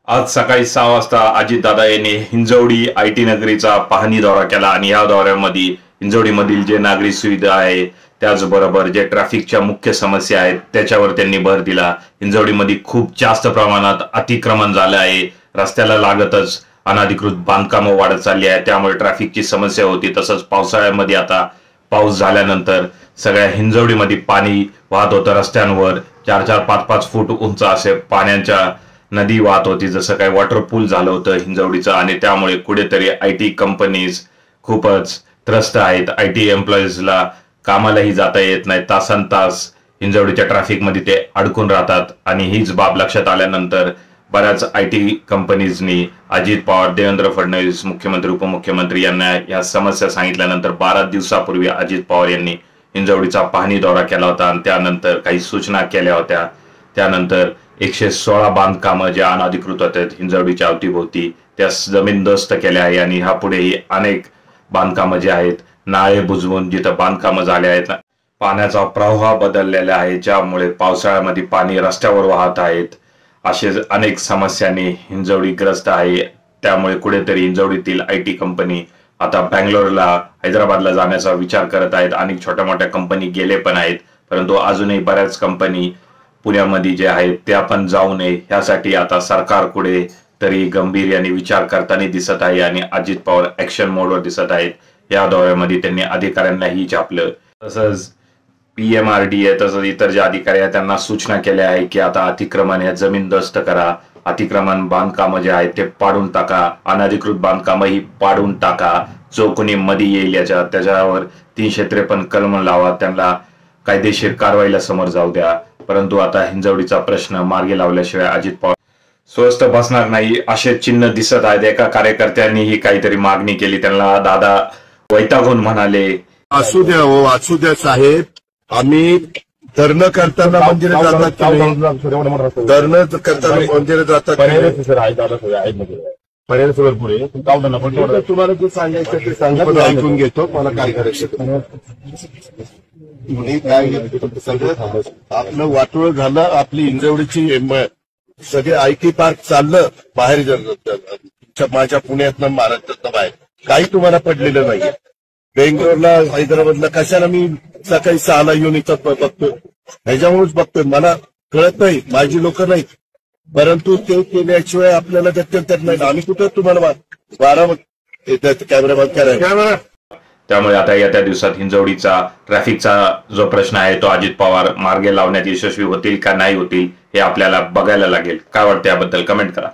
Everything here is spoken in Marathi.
आज सकाळी 6 वाजता अजितदादा यांनी हिंजवडी आयटी नगरीचा पाहणी दौरा केला आणि या दौऱ्यामध्ये हिंजवडीमधील जे नागरी सुविधा आहे त्याचबरोबर जे ट्रॅफिकच्या मुख्य समस्या आहेत त्याच्यावर त्यांनी भर दिला। हिंजवडीमध्ये खूप जास्त प्रमाणात अतिक्रमण झालं आहे, रस्त्याला लागतच अनधिकृत बांधकामं वाढत चालली आहे, त्यामुळे ट्रॅफिकची समस्या होती। तसंच पावसाळ्यामध्ये आता पाऊस झाल्यानंतर सगळ्या हिंजवडीमध्ये पाणी वाहत होतं, रस्त्यांवर 4-4, 5-5 फूट उंच असे पाण्याच्या नदी वाहत होती, जसं काही वॉटर पूल झालं होतं हिंजवडीचं। आणि त्यामुळे कुठेतरी आयटी कंपनीज खूपच त्रस्त आहेत। आयटी एम्प्लॉईजला कामालाही जाता येत नाही, तासन तास हिंजवडीच्या ट्रॅफिकमध्ये ते अडकून राहतात। आणि हीच बाब लक्षात आल्यानंतर बऱ्याच आयटी कंपनीजनी अजित पवार, देवेंद्र फडणवीस, मुख्यमंत्री उपमुख्यमंत्री यांना या समस्या सांगितल्यानंतर 12 दिवसापूर्वी अजित पवार यांनी हिंजवडीचा पाहणी दौरा केला होता आणि त्यानंतर काही सूचना केल्या होत्या। त्यानंतर 116 बांधकामं जे अनधिकृत होते हिंजवडीच्या अवतीभोवती त्या जमीनदोस्त केल्या आहे आणि ह्यापुढेही अनेक बांधकामं जे आहेत नाळे बुजवून जिथं बांधकामं झाले आहेत, पाण्याचा प्रवाह बदललेला आहे, ज्यामुळे पावसाळ्यामध्ये पाणी रस्त्यावर वाहत आहेत, असे अनेक समस्यांनी हिंजवडी ग्रस्त आहे। त्यामुळे कुठेतरी हिंजवडीतील आयटी कंपनी आता बँगलोरला, हैदराबादला जाण्याचा विचार करत आहेत। अनेक छोट्या मोठ्या कंपनी गेले पण आहेत, परंतु अजूनही बऱ्याच कंपनी पुण्यामध्ये जे आहेत त्या पण जाऊ नये यासाठी आता सरकार कुठे तरी गंभीर्याने विचार करताना दिसत आहे आणि अजित पवार ऍक्शन मोडवर दिसत आहेत। या दौऱ्यामध्ये त्यांनी अधिकाऱ्यांनाही छापलं, तसंच PMRDA तसंच इतर जे अधिकारी आहेत त्यांना सूचना केल्या आहे की आता अतिक्रमण हे जमीनदोस्त करा, अतिक्रमण बांधकामं जे आहेत ते पाडून टाका, अनधिकृत बांधकामंही पाडून टाका, जो कोणी मध्ये येईल त्याच्यावर 353 कलम लावा, त्यांना कायदेशीर कारवाईला समोर जाऊ द्या। परंतु आता हिंजवडीचा प्रश्न मार्गी लावल्याशिवाय अजित पवार स्वस्थ बसणार नाही असे चिन्ह दिसत आहेत। एका कार्यकर्त्यांनीही काहीतरी मागणी केली, त्यांना दादा वैतागून म्हणाले, असू द्या हो, असू द्या साहेब, आम्ही धरणं करताना मंदिरात जातात, धरणं करताना मंदिरात जातात, तुम्हाला जे सांगायचं ते सांगा, मी ऐकून घेतो, मला काय करायचं काय सगळं आपलं वाटोळ झालं, आपली हिंजवडीची सगळे आयटी पार्क चाललं बाहेर, माझ्या पुण्यातनं महाराष्ट्रातनं बाहेर काही तुम्हाला पडलेलं नाही। बेंगलोरला, हैदराबादला कशाला मी सकाळी 6ला येऊन इथं बघतोय, ह्याच्यामुळेच बघतोय, मला कळत नाही, माझी लोक नाहीत, परंतु ते केल्याशिवाय आपल्याला त्यात नाही। आम्ही कुठं तुम्हाला 12 कॅमेरा बंद करायला। त्यामुळे आता येत्या दिवसात हिंजवडीचा ट्रॅफिकचा जो प्रश्न आहे तो अजित पवार मार्गे लावण्यात यशस्वी होतील का नाही होतील हे आपल्याला बघायला लागेल। काय वाटतं याबद्दल कमेंट करा।